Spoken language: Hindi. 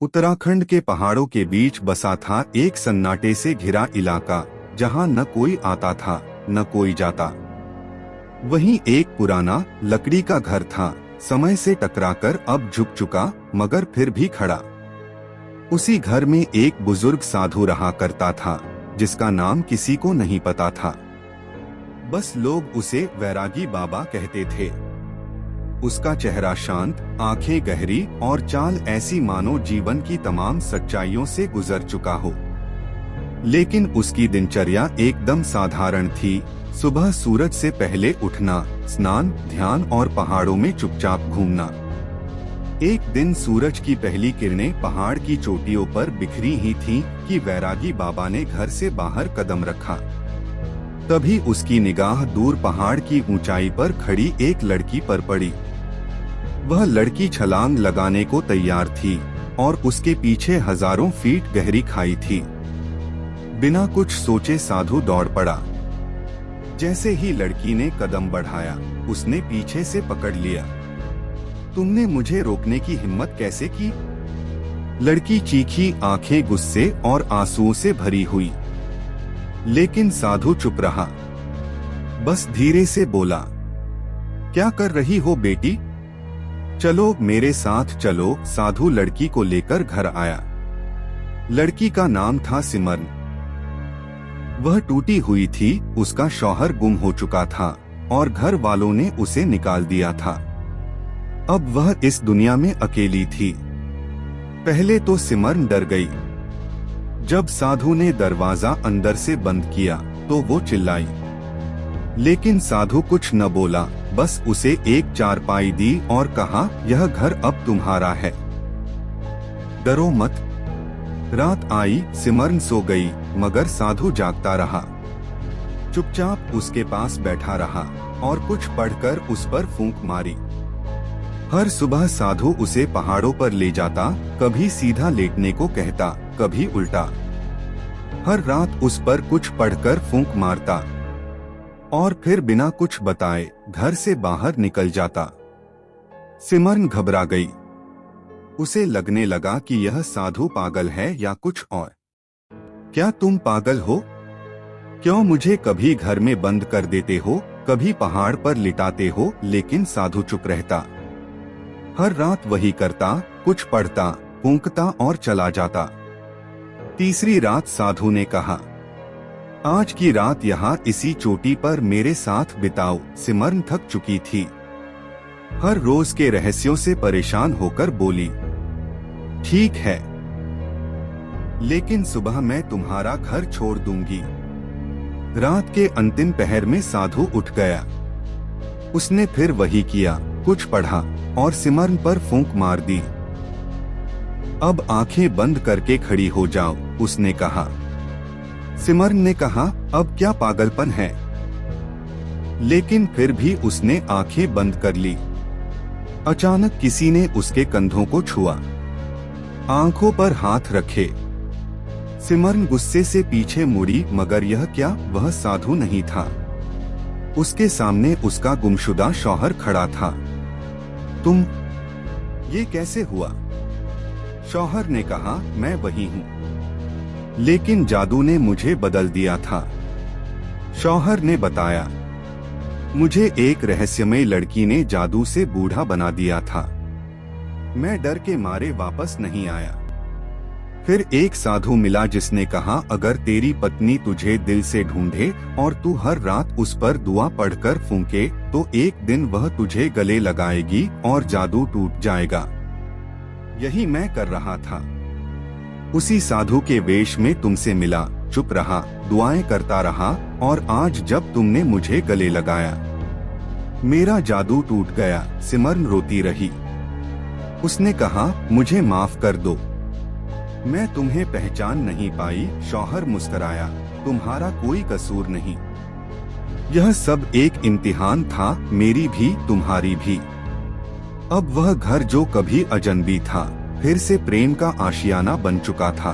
उत्तराखंड के पहाड़ों के बीच बसा था एक सन्नाटे से घिरा इलाका, जहां न कोई आता था न कोई जाता। वहीं एक पुराना लकड़ी का घर था, समय से टकराकर अब झुक चुका मगर फिर भी खड़ा। उसी घर में एक बुजुर्ग साधु रहा करता था, जिसका नाम किसी को नहीं पता था। बस लोग उसे वैरागी बाबा कहते थे। उसका चेहरा शांत, आंखें गहरी और चाल ऐसी मानो जीवन की तमाम सच्चाइयों से गुजर चुका हो। लेकिन उसकी दिनचर्या एकदम साधारण थी। सुबह सूरज से पहले उठना, स्नान, ध्यान और पहाड़ों में चुपचाप घूमना। एक दिन सूरज की पहली किरणें पहाड़ की चोटियों पर बिखरी ही थीं कि वैरागी बाबा ने घर से बाहर कदम रखा। तभी उसकी निगाह दूर पहाड़ की ऊंचाई पर खड़ी एक लड़की पर पड़ी। वह लड़की छलांग लगाने को तैयार थी और उसके पीछे हजारों फीट गहरी खाई थी। बिना कुछ सोचे साधु दौड़ पड़ा। जैसे ही लड़की ने कदम बढ़ाया, उसने पीछे से पकड़ लिया। तुमने मुझे रोकने की हिम्मत कैसे की? लड़की चीखी, आंखें गुस्से और आंसुओं से भरी हुई। लेकिन साधु चुप रहा। बस धीरे से बोला, क्या कर रही हो बेटी? चलो मेरे साथ चलो। साधु लड़की को लेकर घर आया। लड़की का नाम था सिमरन। वह टूटी हुई थी, उसका शौहर गुम हो चुका था और घर वालों ने उसे निकाल दिया था। अब वह इस दुनिया में अकेली थी। पहले तो सिमरन डर गई। जब साधु ने दरवाजा अंदर से बंद किया तो वो चिल्लाई। लेकिन साधु कुछ न बोला, बस उसे एक चारपाई दी और कहा, यह घर अब तुम्हारा है, डरो मत। रात आई, सिमरन सो गई मगर साधु जागता रहा। चुपचाप उसके पास बैठा रहा और कुछ पढ़कर उस पर फूंक मारी। हर सुबह साधु उसे पहाड़ों पर ले जाता, कभी सीधा लेटने को कहता, कभी उल्टा। हर रात उस पर कुछ पढ़कर फूंक मारता और फिर बिना कुछ बताए घर से बाहर निकल जाता। सिमरन घबरा गई। उसे लगने लगा कि यह साधु पागल है या कुछ और। क्या तुम पागल हो? क्यों मुझे कभी घर में बंद कर देते हो, कभी पहाड़ पर लिटाते हो? लेकिन साधु चुप रहता। हर रात वही करता, कुछ पढ़ता, फूंकता और चला जाता। तीसरी रात साधु ने कहा, आज की रात यहाँ इसी चोटी पर मेरे साथ बिताओ। सिमरन थक चुकी थी। हर रोज के रहस्यों से परेशान होकर बोली, ठीक है, लेकिन सुबह मैं तुम्हारा घर छोड़ दूंगी। रात के अंतिम पहर में साधु उठ गया। उसने फिर वही किया, कुछ पढ़ा और सिमरन पर फूंक मार दी। अब आंखें बंद करके खड़ी हो जाओ, उसने कहा। सिमरन ने कहा, अब क्या पागलपन है? लेकिन फिर भी उसने आंखें बंद कर ली। अचानक किसी ने उसके कंधों को छुआ, आंखों पर हाथ रखे। सिमरन गुस्से से पीछे मुड़ी, मगर यह क्या, वह साधु नहीं था। उसके सामने उसका गुमशुदा शौहर खड़ा था। तुम, ये कैसे हुआ? शौहर ने कहा, मैं वही हूँ, लेकिन जादू ने मुझे बदल दिया था। शौहर ने बताया, मुझे एक रहस्यमय लड़की ने जादू से बूढ़ा बना दिया था। मैं डर के मारे वापस नहीं आया। फिर एक साधु मिला जिसने कहा, अगर तेरी पत्नी तुझे दिल से ढूंढे और तू हर रात उस पर दुआ पढ़कर फूंके तो एक दिन वह तुझे गले लगाएगी और जादू टूट जाएगा। यही मैं कर रहा था। उसी साधु के वेश में तुमसे मिला, चुप रहा, दुआएं करता रहा और आज जब तुमने मुझे गले लगाया, मेरा जादू टूट गया। सिमरन रोती रही। उसने कहा, मुझे माफ कर दो, मैं तुम्हें पहचान नहीं पाई। शौहर मुस्कुराया, तुम्हारा कोई कसूर नहीं। यह सब एक इम्तिहान था, मेरी भी तुम्हारी भी। अब वह घर जो कभी अजनबी था, फिर से प्रेम का आशियाना बन चुका था।